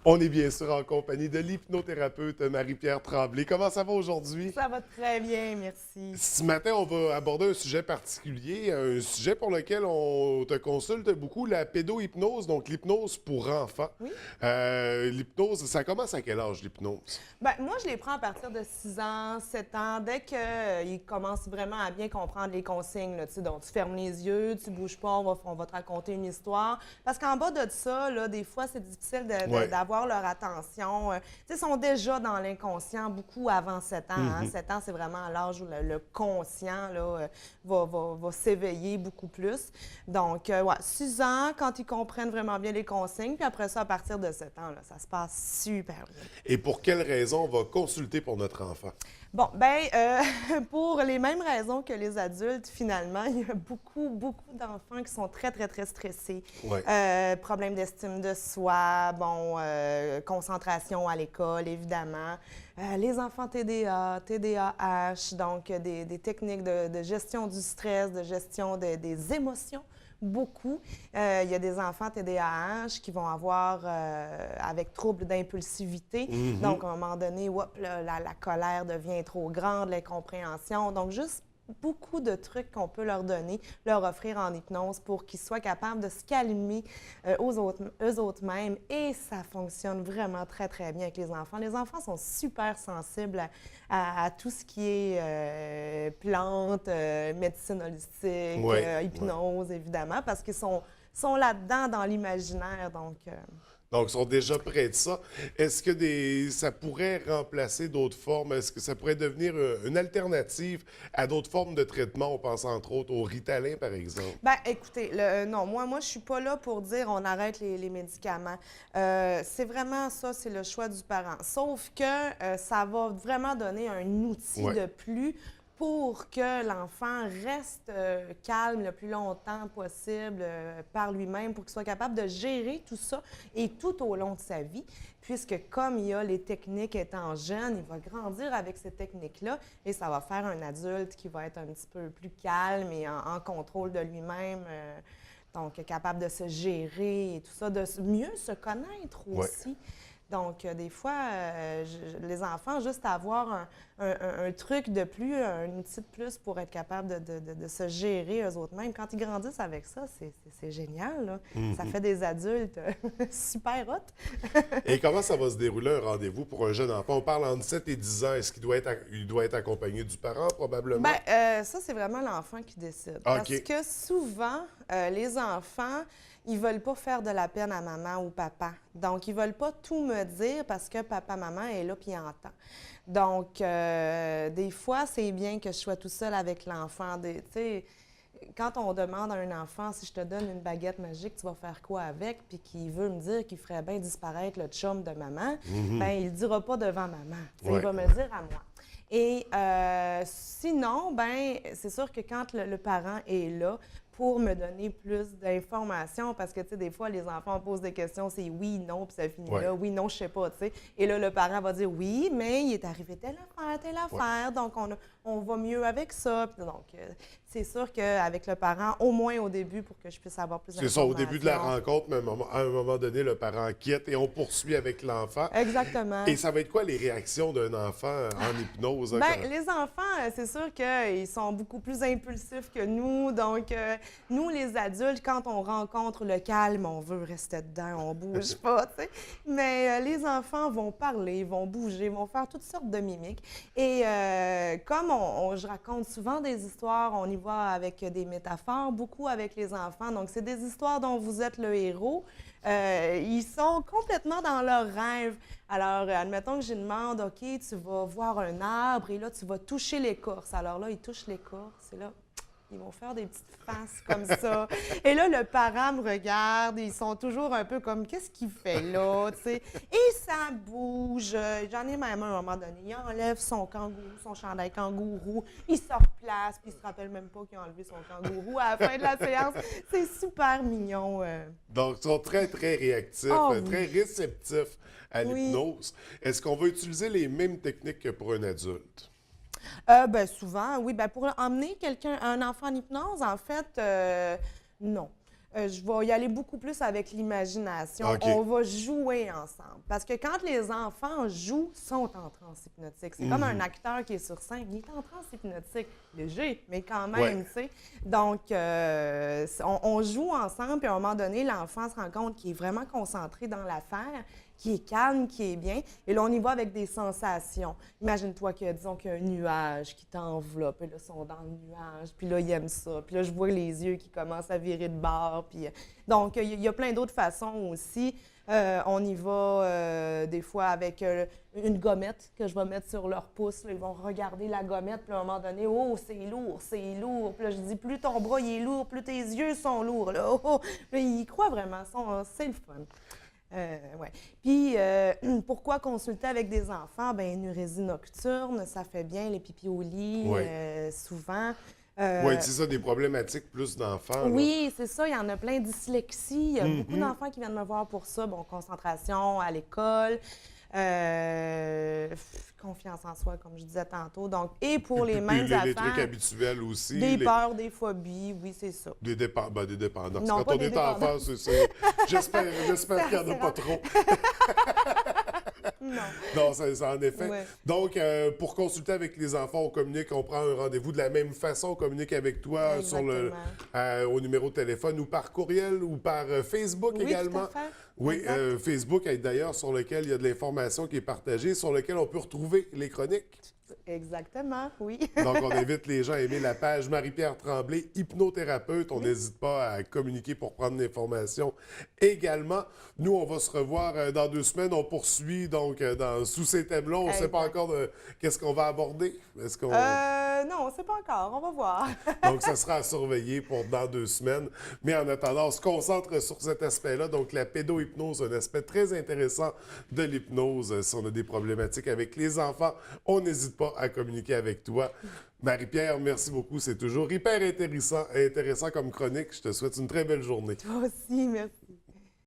On est bien sûr en compagnie de l'hypnothérapeute Marie-Pierre Tremblay. Comment ça va aujourd'hui? Ça va très bien, merci. Ce matin, on va aborder un sujet particulier, un sujet pour lequel on te consulte beaucoup, la pédohypnose, donc l'hypnose pour enfants. Oui. L'hypnose, ça commence à quel âge, l'hypnose? Ben, moi, je les prends à partir de 6 ans, 7 ans, dès qu'ils commencent vraiment à bien comprendre les consignes. Là, tu sais, donc, tu fermes les yeux, tu bouges pas, on va te raconter une histoire. Parce qu'en bas de ça, là, des fois, c'est difficile d'avoir leur attention. Tu sais, ils sont déjà dans l'inconscient beaucoup avant 7 ans. Hein. 7 ans, c'est vraiment l'âge où le conscient là, va s'éveiller beaucoup plus. Donc, ouais, 6 ans, quand ils comprennent vraiment bien les consignes, puis après ça, à partir de 7 ans, là, ça se passe super bien. Et pour quelles raisons on va consulter pour notre enfant? Bon, bien, pour les mêmes raisons que les adultes, finalement, il y a beaucoup d'enfants qui sont très, très, très stressés. Ouais. Problèmes d'estime de soi, bon, concentration à l'école, évidemment. Les enfants TDA, TDAH, donc des techniques de gestion du stress, de gestion des émotions. Beaucoup. Il y a des enfants TDAH qui vont avoir avec troubles d'impulsivité. Donc, à un moment donné, hop, là, la colère devient trop grande, l'incompréhension. Donc, juste beaucoup de trucs qu'on peut leur donner, leur offrir en hypnose pour qu'ils soient capables de se calmer eux autres mêmes. Et ça fonctionne vraiment très, très bien avec les enfants. Les enfants sont super sensibles à tout ce qui est plantes, médecine holistique, hypnose, évidemment, parce qu'ils sont là-dedans dans l'imaginaire. Donc, ils sont déjà près de ça. Est-ce que ça pourrait remplacer d'autres formes? Est-ce que ça pourrait devenir une alternative à d'autres formes de traitement? On pense entre autres au Ritalin, par exemple. Bien, écoutez, non, moi, je suis pas là pour dire on arrête les médicaments. C'est vraiment ça, c'est le choix du parent. Sauf que ça va vraiment donner un outil de plus pour que l'enfant reste calme le plus longtemps possible par lui-même, pour qu'il soit capable de gérer tout ça et tout au long de sa vie, puisque comme il y a les techniques étant jeune, il va grandir avec ces techniques-là et ça va faire un adulte qui va être un petit peu plus calme et en contrôle de lui-même, donc capable de se gérer et tout ça, de mieux se connaître aussi. Donc, des fois, les enfants, juste avoir un truc de plus, un outil de plus pour être capable de se gérer eux autres mêmes. Quand ils grandissent avec ça, c'est génial. Là. Ça fait des adultes super hot. Et comment ça va se dérouler un rendez-vous pour un jeune enfant? On parle entre 7 et 10 ans. Est-ce qu'il doit être accompagné du parent, probablement? Bien, ça, c'est vraiment l'enfant qui décide. Parce que souvent, les enfants, ils veulent pas faire de la peine à maman ou papa. Donc, ils veulent pas tout me dire parce que papa, maman est là puis entend. Donc, des fois, c'est bien que je sois tout seul avec l'enfant. Tu sais, quand on demande à un enfant, si je te donne une baguette magique, tu vas faire quoi avec? Puis qu'il veut me dire qu'il ferait bien disparaître le chum de maman, bien, il le dira pas devant maman. Il va me le dire à moi. Et sinon, ben c'est sûr que quand le parent est là pour me donner plus d'informations, parce que, tu sais, des fois, les enfants posent des questions, c'est oui, non, puis ça finit là, oui, non, je sais pas, tu sais. Et là, le parent va dire oui, mais il est arrivé telle affaire, donc on va mieux avec ça. Puis donc, c'est sûr qu'avec le parent, au moins au début, pour que je puisse avoir plus d'informations. C'est ça, au début de la rencontre, mais à un moment donné, le parent quitte et on poursuit avec l'enfant. Exactement. Et ça va être quoi les réactions d'un enfant en hypnose? Bien, les enfants, c'est sûr qu'ils sont beaucoup plus impulsifs que nous. Donc, nous, les adultes, quand on rencontre le calme, on veut rester dedans, on bouge pas, tu sais. Mais les enfants vont parler, vont bouger, vont faire toutes sortes de mimiques. Et comme je raconte souvent des histoires, on y va avec des métaphores, beaucoup avec les enfants. Donc, c'est des histoires dont vous êtes le héros. Ils sont complètement dans leur rêve. Alors, admettons que je demande, OK, tu vas voir un arbre et là, tu vas toucher l'écorce. Alors là, ils touchent l'écorce et là, ils vont faire des petites faces comme ça. Et là, le parent me regarde, ils sont toujours un peu comme, qu'est-ce qu'il fait là, tu sais? Et ça bouge. J'en ai même un à un moment donné. Il enlève son kangourou, son chandail kangourou, il se replace, puis il se rappelle même pas qu'il a enlevé son kangourou à la fin de la séance. C'est super mignon. Donc, ils sont très, très réactifs, très réceptifs à l'hypnose. Est-ce qu'on va utiliser les mêmes techniques que pour un adulte? Ben souvent, oui. Ben pour emmener un enfant en hypnose, en fait, non. Je vais y aller beaucoup plus avec l'imagination. OK. On va jouer ensemble. Parce que quand les enfants jouent, sont en transe hypnotique. C'est comme un acteur qui est sur scène. Il est en transe hypnotique. Léger, mais quand même, Ouais. tu sais. Donc, on joue ensemble, puis à un moment donné, l'enfant se rend compte qu'il est vraiment concentré dans l'affaire, qui est calme, qui est bien. Et là, on y va avec des sensations. Imagine-toi que, disons qu'il y a un nuage qui t'enveloppe, et là, ils sont dans le nuage, puis là, ils aiment ça. Puis là, je vois les yeux qui commencent à virer de bord. Puis, donc, il y a plein d'autres façons aussi. On y va des fois avec une gommette que je vais mettre sur leur pouce. Là, ils vont regarder la gommette, puis à un moment donné, oh, c'est lourd, c'est lourd. Puis là, je dis, plus ton bras il est lourd, plus tes yeux sont lourds. Là, oh, oh. Puis là, ils croient vraiment, c'est le fun. Ouais. Puis, pourquoi consulter avec des enfants? Bien, énurésie nocturne, ça fait bien, les pipis au lit, Ouais. souvent. Oui, c'est ça, des problématiques plus d'enfants. Là. Oui, c'est ça, il y en a plein, dyslexie. Il y a beaucoup d'enfants qui viennent me voir pour ça. Bon, concentration à l'école, confiance en soi, comme je disais tantôt. Donc, et pour les mêmes les affaires, trucs habituels aussi. des peurs, des phobies, oui, c'est ça. Des dépendances. Non, Quand pas on des est enfant, dépendances. j'espère qu'il n'y en a pas trop. Non. Non, c'est en effet. Ouais. Donc, pour consulter avec les enfants, on communique, on prend un rendez-vous de la même façon, on communique avec toi Exactement. au numéro de téléphone ou par courriel ou par Facebook Oui, également. tout à fait. Oui, Exact. Facebook est d'ailleurs sur lequel il y a de l'information qui est partagée, sur lequel on peut retrouver les chroniques. Exactement, oui. Donc, on invite les gens à aimer la page Marie-Pierre Tremblay, hypnothérapeute. On n'hésite pas à communiquer pour prendre l'information également. Nous, on va se revoir dans 2 semaines. On poursuit donc sous ces thèmes-là. On ne sait pas Exact. encore qu'est-ce qu'on va aborder. Est-ce qu'on... Non, on ne sait pas encore. On va voir. Donc, ça sera à surveiller pour dans 2 semaines. Mais en attendant, on se concentre sur cet aspect-là. Donc, la pédohypnose, un aspect très intéressant de l'hypnose. Si on a des problématiques avec les enfants, on n'hésite pas à communiquer avec toi. Marie-Pierre, merci beaucoup. C'est toujours hyper intéressant comme chronique. Je te souhaite une très belle journée. Toi aussi, merci.